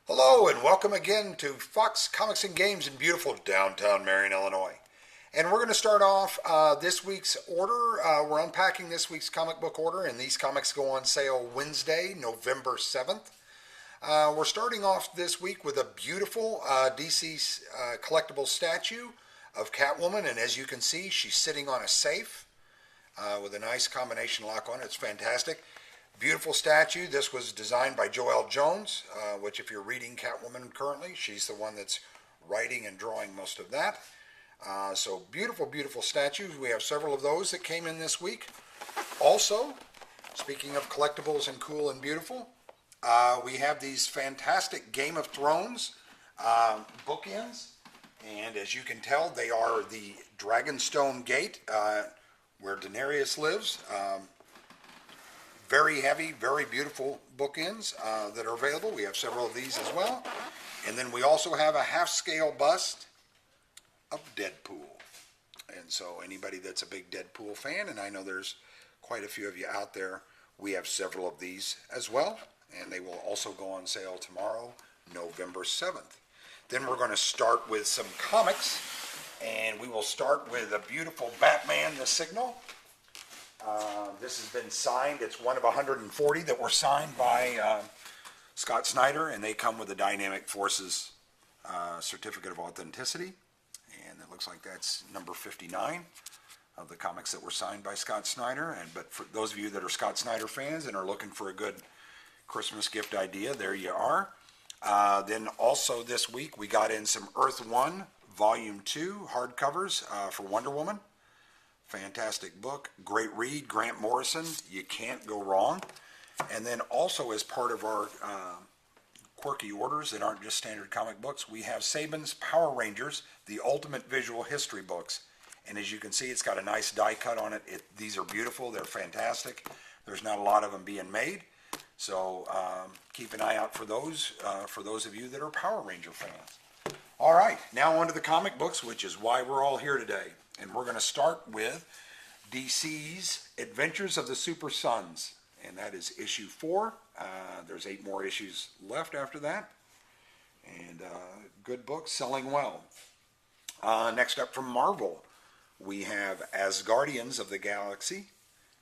Hello and welcome again to Fox Comics and Games in beautiful downtown Marion, Illinois. And we're going to start off this week's order. We're unpacking this week's comic book order, and these comics go on sale Wednesday, November 7th. We're starting off this week with a beautiful DC collectible statue of Catwoman, and as you can see, she's sitting on a safe with a nice combination lock on it. It's fantastic. Beautiful statue. This was designed by Joelle Jones, which if you're reading Catwoman currently, she's the one that's writing and drawing most of that. So beautiful, beautiful statues. We have several of those that came in this week. Also, speaking of collectibles and cool and beautiful, we have these fantastic Game of Thrones bookends. And as you can tell, they are the Dragonstone Gate, where Daenerys lives. Very heavy, very beautiful bookends that are available. We have several of these as well. And then we also have a half-scale bust of Deadpool. And so anybody that's a big Deadpool fan, and I know there's quite a few of you out there, we have several of these as well. And they will also go on sale tomorrow, November 7th. Then we're going to start with some comics. And we will start with a beautiful Batman the Signal. This has been signed. It's one of 140 that were signed by Scott Snyder, and they come with a Dynamic Forces certificate of authenticity. And it looks like that's number 59 of the comics that were signed by Scott Snyder. But for those of you that are Scott Snyder fans and are looking for a good Christmas gift idea, there you are. Then also this week we got in some Earth 1 Volume 2 hardcovers for Wonder Woman. Fantastic book, great read, Grant Morrison, you can't go wrong. And then also as part of our quirky orders that aren't just standard comic books, we have Saban's Power Rangers, the Ultimate Visual History books. And as you can see, it's got a nice die cut on it. These are beautiful, they're fantastic. There's not a lot of them being made. So keep an eye out for those of you that are Power Ranger fans. All right, now on to the comic books, which is why we're all here today. And we're going to start with DC's Adventures of the Super Sons. And that is issue 4. There's 8 more issues left after that. And good book, selling well. Next up from Marvel, we have Asgardians of the Galaxy.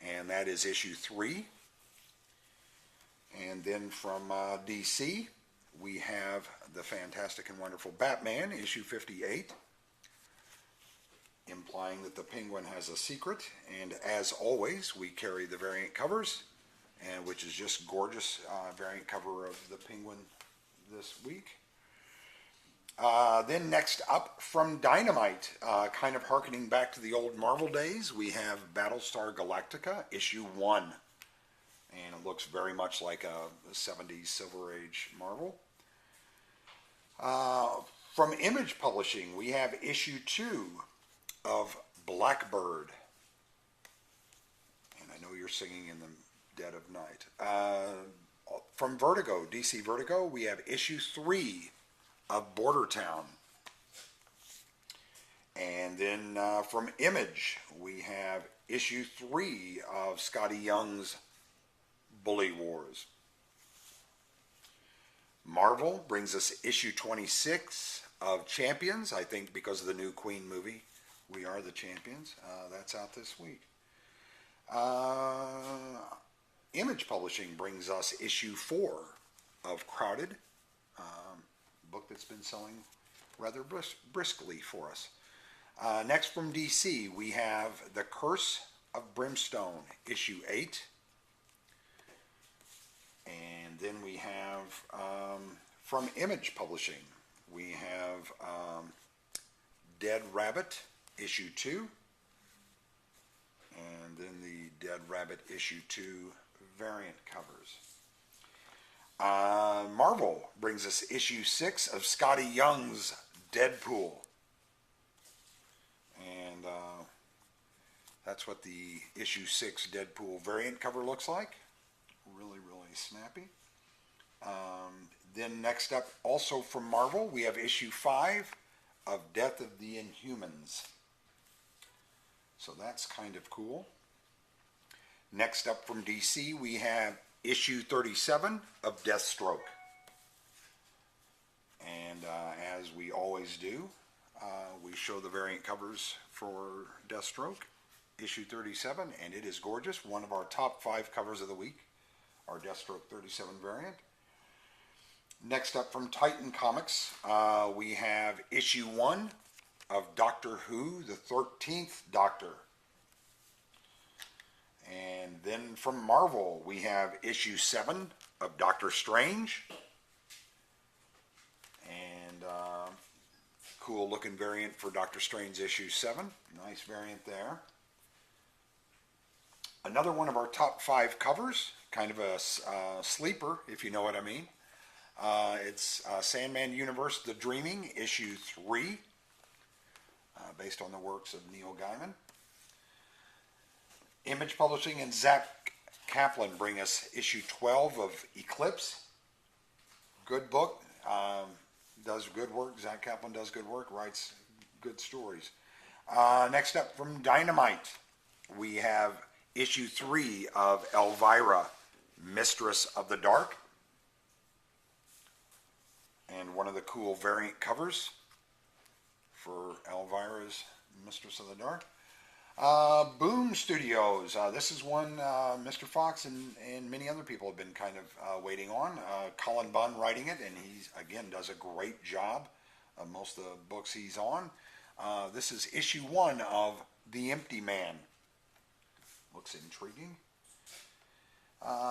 And that is issue 3. And then from DC, we have The Fantastic and Wonderful Batman, issue 58. Implying that the Penguin has a secret, and as always we carry the variant covers, and which is just gorgeous variant cover of the Penguin this week. Then next up from Dynamite, kind of harkening back to the old Marvel days, we have Battlestar Galactica issue 1, and it looks very much like a 70s Silver Age Marvel. From Image Publishing, we have issue 2 of Blackbird. And I know you're singing in the dead of night. From Vertigo, DC Vertigo, we have issue 3 of Border Town. And then from Image, we have issue 3 of Scotty Young's Bully Wars. Marvel brings us issue 26 of Champions, I think because of the new Queen movie. We Are the Champions. That's out this week. Image Publishing brings us issue 4 of Crowded, book that's been selling rather briskly for us. Next from DC, we have The Curse of Brimstone, issue 8. And then we have, from Image Publishing, we have Dead Rabbit, issue 2, and then the Dead Rabbit issue 2 variant covers. Marvel brings us issue 6 of Scotty Young's Deadpool, and that's what the issue 6 Deadpool variant cover looks like. Really, really snappy. Then next up, also from Marvel, we have issue 5 of Death of the Inhumans. So that's kind of cool. Next up from DC, we have issue 37 of Deathstroke. And as we always do, we show the variant covers for Deathstroke, issue 37, and it is gorgeous. One of our top 5 covers of the week, our Deathstroke 37 variant. Next up from Titan Comics, we have issue 1 of Doctor Who, the 13th Doctor. And then from Marvel, we have issue 7 of Doctor Strange. And cool looking variant for Doctor Strange issue 7. Nice variant there. Another one of our top 5 covers, kind of a sleeper, if you know what I mean. It's Sandman Universe, The Dreaming, issue 3, based on the works of Neil Gaiman. Image Publishing and Zach Kaplan bring us issue 12 of Eclipse. Good book. Does good work. Zach Kaplan does good work, writes good stories. Next up from Dynamite, we have issue 3 of Elvira, Mistress of the Dark. And one of the cool variant covers for Elvira's Mistress of the Dark. Boom Studios. This is one Mr. Fox and many other people have been kind of waiting on. Colin Bunn writing it, and he again does a great job of most of the books he's on. This is issue 1 of The Empty Man. Looks intriguing.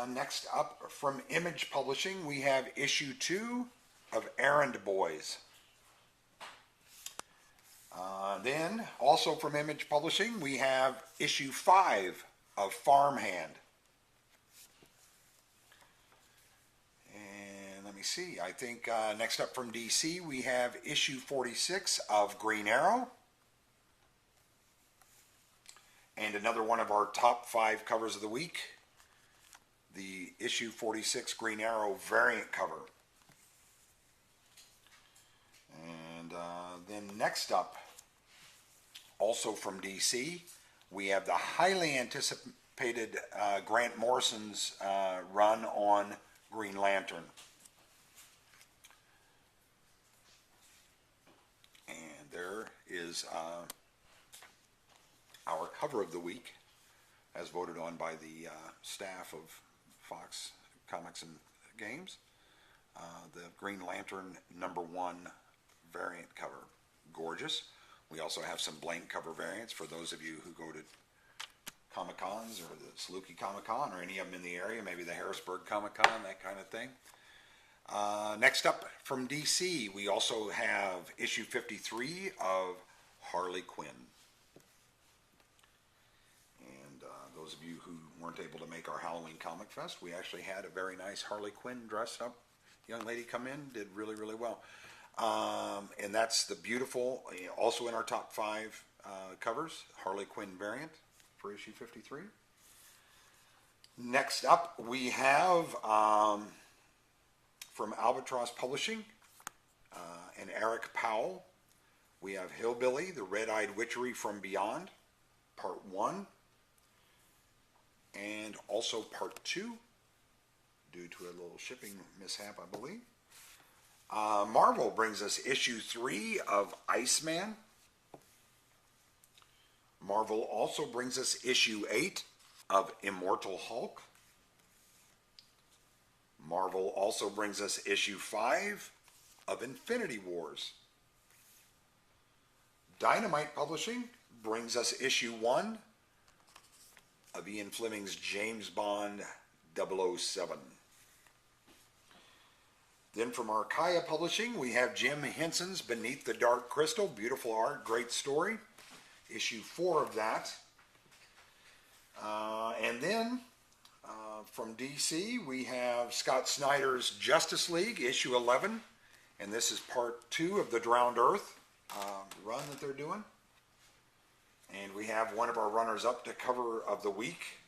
Next up from Image Publishing, we have issue 2 of Errand Boys. Then, also from Image Publishing, we have issue 5 of Farmhand. And let me see, I think next up from DC, we have issue 46 of Green Arrow. And another one of our top 5 covers of the week, the issue 46 Green Arrow variant cover. And then next up, also from DC, we have the highly anticipated Grant Morrison's run on Green Lantern. And there is our cover of the week, as voted on by the staff of Fox Comics and Games. The Green Lantern #1 variant cover. Gorgeous. We also have some blank cover variants for those of you who go to Comic-Cons or the Saluki Comic-Con or any of them in the area, maybe the Harrisburg Comic-Con, that kind of thing. Next up from DC, we also have issue 53 of Harley Quinn. And those of you who weren't able to make our Halloween Comic Fest, we actually had a very nice Harley Quinn dressed up young lady come in, did really, really well. And that's the beautiful, also in our top 5 covers, Harley Quinn variant for issue 53. Next up, we have from Albatross Publishing and Eric Powell, we have Hillbilly, the Red-Eyed Witchery from Beyond, Part 1, and also Part 2, due to a little shipping mishap, I believe. Marvel brings us issue 3 of Iceman. Marvel also brings us issue 8 of Immortal Hulk. Marvel also brings us issue 5 of Infinity Wars. Dynamite Publishing brings us issue 1 of Ian Fleming's James Bond 007. Then from Archaia Publishing, we have Jim Henson's Beneath the Dark Crystal. Beautiful art, great story. Issue 4 of that. And then from DC, we have Scott Snyder's Justice League, issue 11. And this is part 2 of the Drowned Earth run that they're doing. And we have one of our runners-up to cover of the week.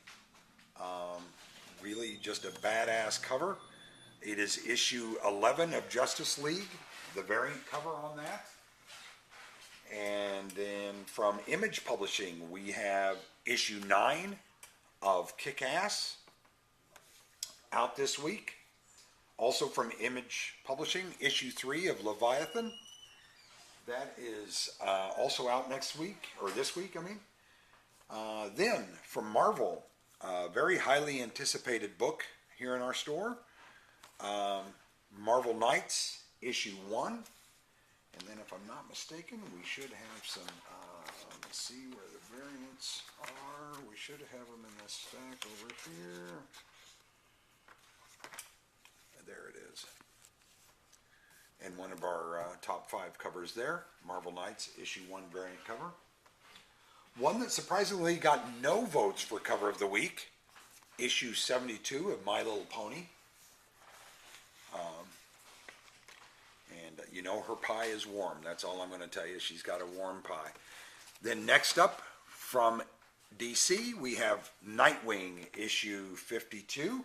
Really just a badass cover. It is issue 11 of Justice League, the variant cover on that. And then from Image Publishing, we have issue 9 of Kick-Ass out this week. Also from Image Publishing, issue 3 of Leviathan. That is also out next week, or this week, I mean. Then from Marvel, a very highly anticipated book here in our store. Marvel Knights, issue 1. And then if I'm not mistaken, we should have some, let's see where the variants are. We should have them in this stack over here. There it is. And one of our top 5 covers there, Marvel Knights, issue 1 variant cover. One that surprisingly got no votes for cover of the week, issue 72 of My Little Pony. And you know her pie is warm. That's all I'm going to tell you. She's got a warm pie. Then next up from DC, we have Nightwing, issue 52.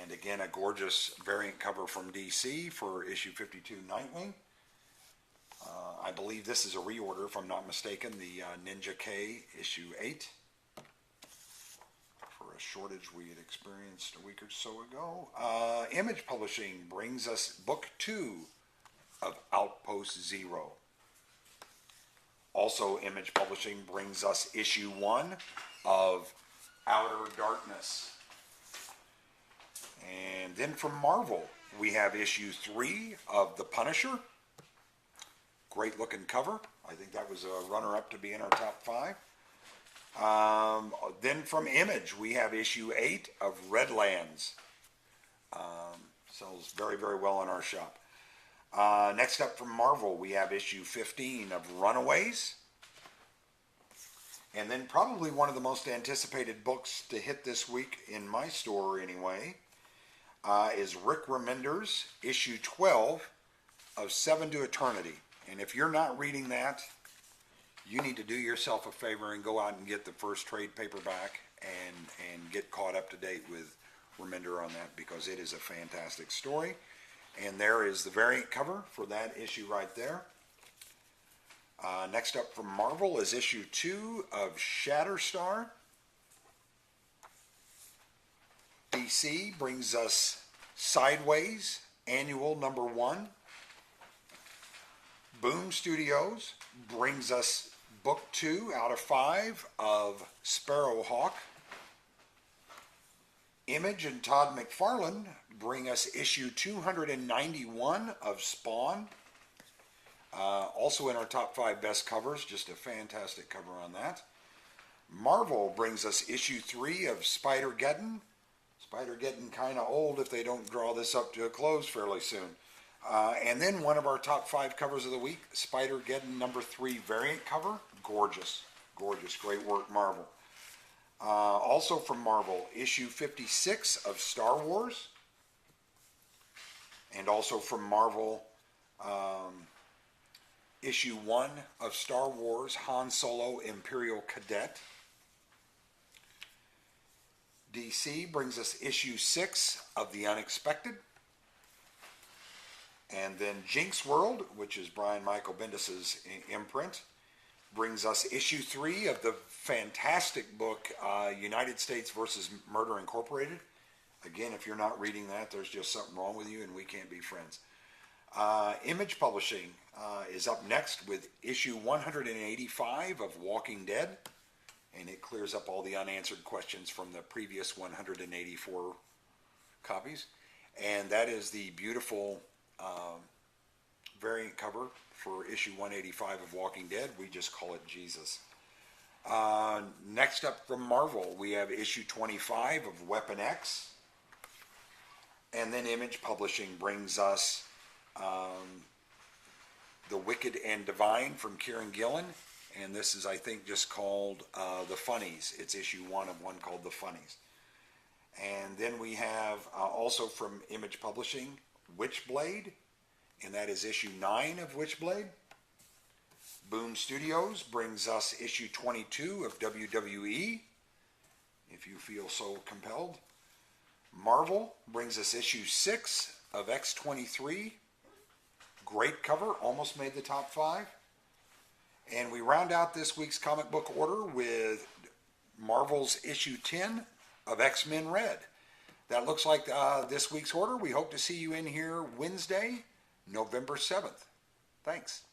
And again, a gorgeous variant cover from DC for issue 52 Nightwing. I believe this is a reorder, if I'm not mistaken, the Ninja K issue 8. For a shortage we had experienced a week or so ago. Image Publishing brings us book 2 of Outpost Zero. Also, Image Publishing brings us issue 1 of Outer Darkness. And then from Marvel, we have issue 3 of The Punisher. Great looking cover. I think that was a runner-up to be in our top 5. Then from Image, we have issue 8 of Redlands. Sells very, very well in our shop. Next up from Marvel, we have issue 15 of Runaways. And then probably one of the most anticipated books to hit this week, in my store anyway, is Rick Remender's issue 12 of 7 to Eternity. And if you're not reading that, you need to do yourself a favor and go out and get the first trade paperback and get caught up to date with Remender on that, because it is a fantastic story. And there is the variant cover for that issue right there. Next up from Marvel is issue 2 of Shatterstar. DC brings us Sideways, annual number 1. Boom Studios brings us book 2 out of 5 of Sparrowhawk. Image and Todd McFarlane bring us issue 291 of Spawn. Also in our top 5 best covers, just a fantastic cover on that. Marvel brings us issue 3 of Spider-Geddon. Spider-Geddon kind of old if they don't draw this up to a close fairly soon. And then one of our top 5 covers of the week, Spider-Geddon number 3 variant cover. Gorgeous, gorgeous, great work, Marvel. Also from Marvel, issue 56 of Star Wars. And also from Marvel, issue 1 of Star Wars, Han Solo Imperial Cadet. DC brings us issue 6 of The Unexpected. And then Jinx World, which is Brian Michael Bendis' imprint, brings us issue 3 of the fantastic book United States versus Murder Incorporated. Again, if you're not reading that, there's just something wrong with you and we can't be friends. Image Publishing is up next with issue 185 of Walking Dead. And it clears up all the unanswered questions from the previous 184 copies. And that is the beautiful variant cover for issue 185 of Walking Dead. We just call it Jesus. Next up from Marvel, we have issue 25 of Weapon X. And then Image Publishing brings us The Wicked and Divine from Kieran Gillen. And this is, I think, just called The Funnies. It's issue 1 of one called The Funnies. And then we have also from Image Publishing, Witchblade. And that is issue 9 of Witchblade. Boom Studios brings us issue 22 of WWE, if you feel so compelled. Marvel brings us issue 6 of X-23. Great cover, almost made the top 5. And we round out this week's comic book order with Marvel's issue 10 of X-Men Red. that looks like this week's order. We hope to see you in here Wednesday, November 7th. Thanks.